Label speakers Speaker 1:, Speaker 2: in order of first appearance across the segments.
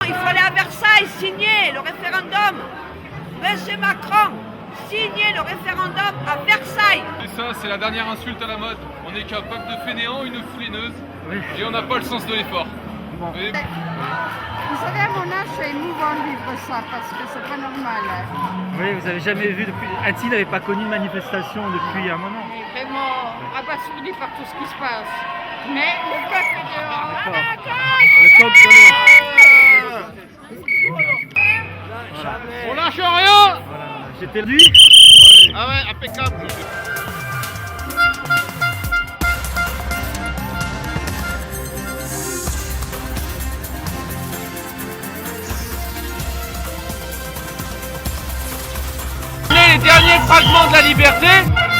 Speaker 1: il faut aller à Versailles, signer le référendum. Monsieur Macron, signer le référendum à Versailles.
Speaker 2: Et ça, c'est la dernière insulte à la mode. On est qu'un peuple de fainéants, une foulineuse, et on n'a pas le sens de l'effort.
Speaker 3: Bon.
Speaker 2: Et...
Speaker 4: Vous savez, à mon âge, c'est émouvant de vivre ça, parce que c'est pas normal.
Speaker 3: Oui, vous avez jamais vu depuis. Annecy n'avait pas connu de manifestation depuis un moment.
Speaker 4: On est vraiment abasourdi par tout ce qui se passe. Mais le peuple est dehors.
Speaker 3: Le code de l'eau.
Speaker 5: On lâche rien.
Speaker 3: Voilà, j'ai perdu.
Speaker 5: Ah ouais, impeccable.
Speaker 6: Les derniers fragments de la liberté,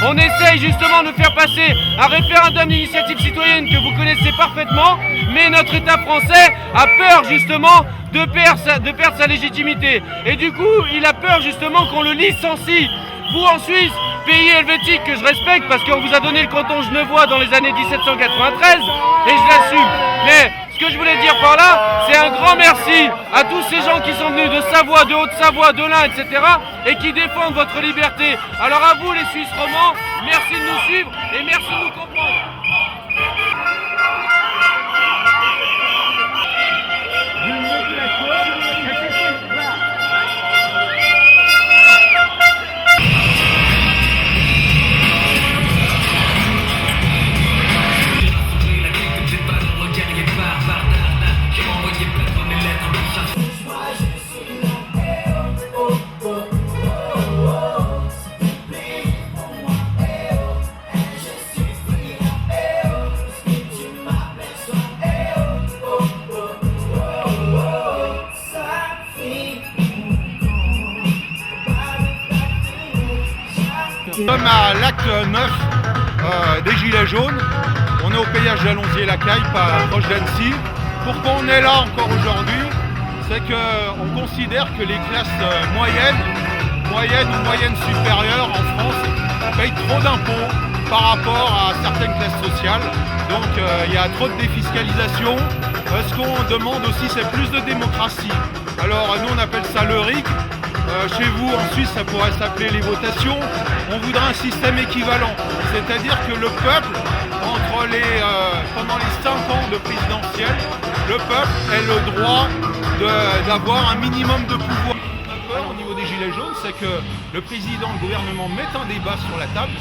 Speaker 6: on essaye justement de faire passer un référendum d'initiative citoyenne que vous connaissez parfaitement, mais notre État français a peur justement de perdre sa légitimité. Et du coup, il a peur justement qu'on le licencie. Vous en Suisse, pays helvétique que je respecte parce qu'on vous a donné le canton genevois dans les années 1793, et je l'assume. Mais ce que je voulais dire par là, c'est un grand merci à tous ces gens qui sont venus de Savoie, de Haute-Savoie, de l'Ain, etc. et qui défendent votre liberté. Alors à vous les Suisses romands, merci de nous suivre et merci de nous comprendre.
Speaker 5: Nous sommes à l'acte 9 des Gilets jaunes. On est au péage d'Alonzier-la-Caille, pas proche d'Annecy. Pourquoi on est là encore aujourd'hui? C'est qu'on considère que les classes moyennes ou moyennes supérieures en France payent trop d'impôts par rapport à certaines classes sociales. Donc il y a trop de défiscalisation. Ce qu'on demande aussi, c'est plus de démocratie. Alors nous on appelle ça le RIC. Chez vous, en Suisse, ça pourrait s'appeler les votations. On voudrait un système équivalent. C'est-à-dire que le peuple, pendant les 5 ans de présidentielle, le peuple ait le droit d'avoir un minimum de pouvoir. Au niveau des Gilets jaunes, c'est que le président, le gouvernement mettent un débat sur la table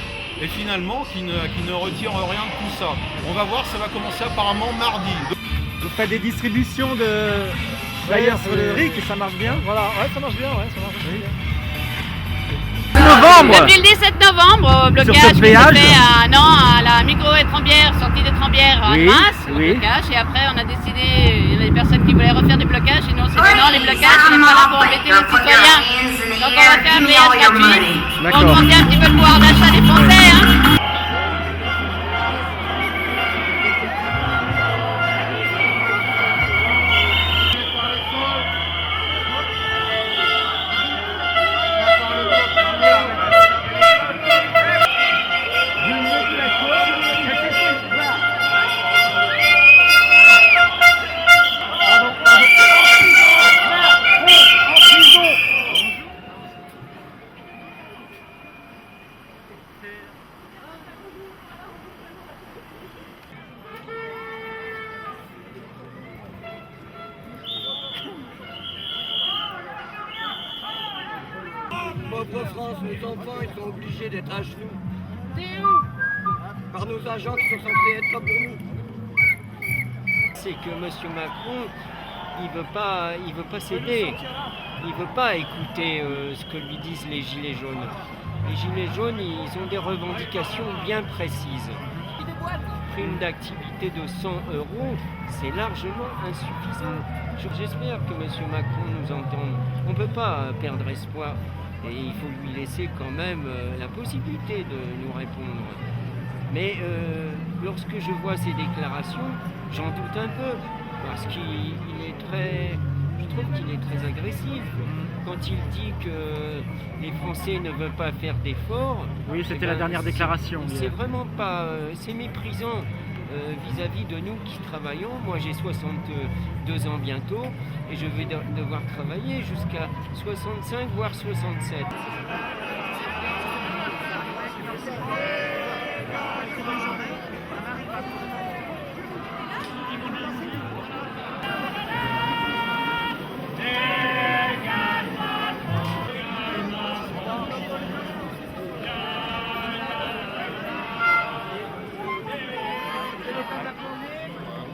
Speaker 5: et finalement qui ne retire rien de tout ça. On va voir, ça va commencer apparemment mardi.
Speaker 3: Vous faites des distributions de flyers sur le RIC et ça marche bien.
Speaker 7: Voilà, ouais, ça marche bien, ouais, ça marche bien.
Speaker 3: Novembre.
Speaker 8: Depuis le 17 novembre, au blocage
Speaker 3: Sur ce péage.
Speaker 8: qui se fait à la micro Étrembière, sortie d'Étrembière à
Speaker 3: Oui,
Speaker 8: Reims, au
Speaker 3: oui.
Speaker 8: blocage. Et après, on a décidé, il y a des personnes qui voulaient refaire des blocages, sinon c'est non, les blocages, on n'est pas là pour embêter les citoyens. Donc on va faire un péage gratuit pour augmenter un petit peu le pouvoir d'achat des Français. Hein.
Speaker 9: Pauvre France, nos enfants, ils sont obligés d'être à genoux. T'es où? Par nos agents qui sont censés être là pour nous.
Speaker 10: C'est que M. Macron, il veut pas céder. Il veut pas écouter ce que lui disent les Gilets jaunes. Les Gilets jaunes, ils ont des revendications bien précises. Prime d'activité de 100 €, c'est largement insuffisant. J'espère que M. Macron nous entende. On ne peut pas perdre espoir. Et il faut lui laisser quand même la possibilité de nous répondre. Mais lorsque je vois ces déclarations, j'en doute un peu, parce je trouve qu'il est très agressif. Quand il dit que les Français ne veulent pas faire d'efforts...
Speaker 3: Oui, c'était la dernière déclaration.
Speaker 10: C'est vraiment pas... c'est méprisant. vis-à-vis de nous qui travaillons. Moi j'ai 62 ans bientôt et je vais devoir travailler jusqu'à 65 voire 67.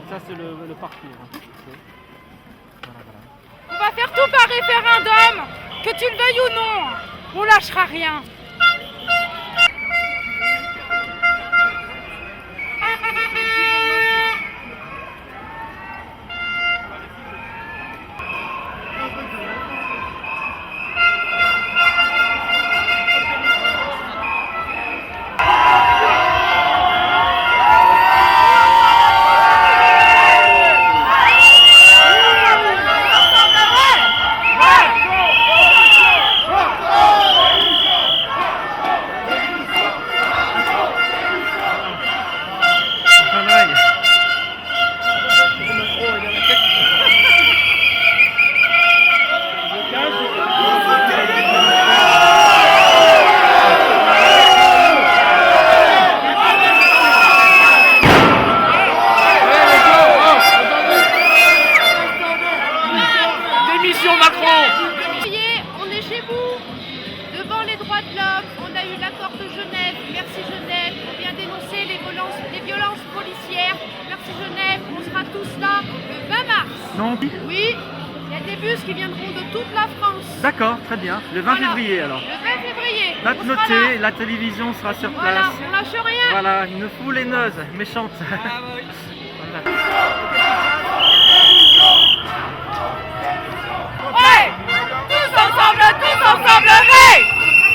Speaker 3: Ça c'est le parcours.
Speaker 4: On va faire tout par référendum, que tu le veuilles ou non, on lâchera rien. On est chez vous, devant les droits de l'homme, on a eu l'accord de Genève, merci Genève, on vient dénoncer les violences policières, merci Genève, on sera tous là le 20 mars.
Speaker 3: Non.
Speaker 4: Oui, il y a des bus qui viendront de toute la France.
Speaker 3: D'accord, très bien. Le 20
Speaker 4: Voilà.
Speaker 3: février alors.
Speaker 4: Le 20 février.
Speaker 3: Date
Speaker 4: on sera
Speaker 3: notée,
Speaker 4: là.
Speaker 3: la télévision sera sur
Speaker 4: Voilà,
Speaker 3: place.
Speaker 4: on lâche rien.
Speaker 3: Voilà, une foule haineuse, méchante. Voilà.
Speaker 1: Ouais, tous ensemble, ouais.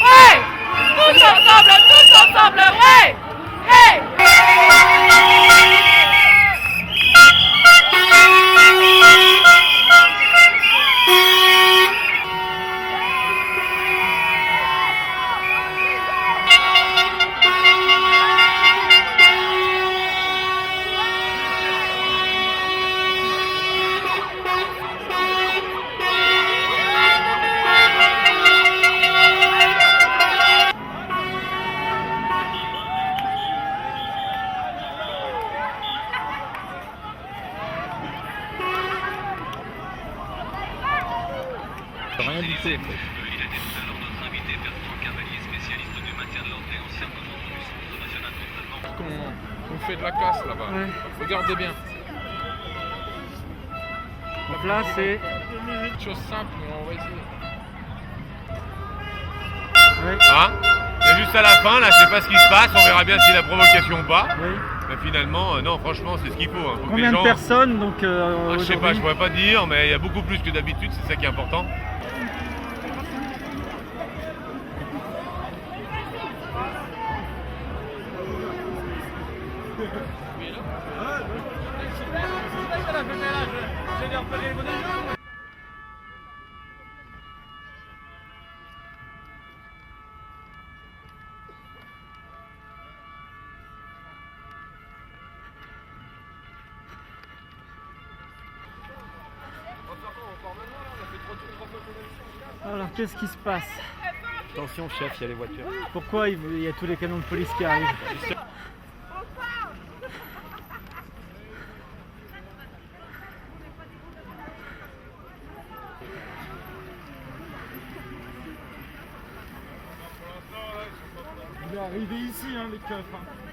Speaker 1: Ouais, tous ensemble, ouais. Hey.
Speaker 3: Rien du tout.
Speaker 2: Il était tout à l'heure notre invité, Bertrand Cavalier, spécialiste du maintien de l'ordre et ancien commandant du Centre national d'entraînement. On fait de la casse là-bas.
Speaker 3: Ouais.
Speaker 2: Regardez bien.
Speaker 3: Donc là c'est...
Speaker 2: Une chose simple, mais on va essayer.
Speaker 3: Ouais.
Speaker 11: Hein? C'est juste à la fin, là, je sais pas ce qui se passe, on verra bien si la provocation ou pas.
Speaker 3: Oui.
Speaker 11: Mais finalement, non, franchement, c'est ce qu'il faut. Hein. Faut que
Speaker 3: Combien
Speaker 11: les
Speaker 3: de
Speaker 11: gens...
Speaker 3: personnes donc
Speaker 11: Ah, je sais pas,
Speaker 3: aujourd'hui
Speaker 11: je pourrais pas dire, mais il y a beaucoup plus que d'habitude, c'est ça qui est important.
Speaker 3: Alors qu'est-ce qui se passe?
Speaker 7: Attention chef, il y a les voitures.
Speaker 3: Pourquoi il y a tous les camions de police qui arrivent? Il est arrivé ici, hein, les keufs. Hein.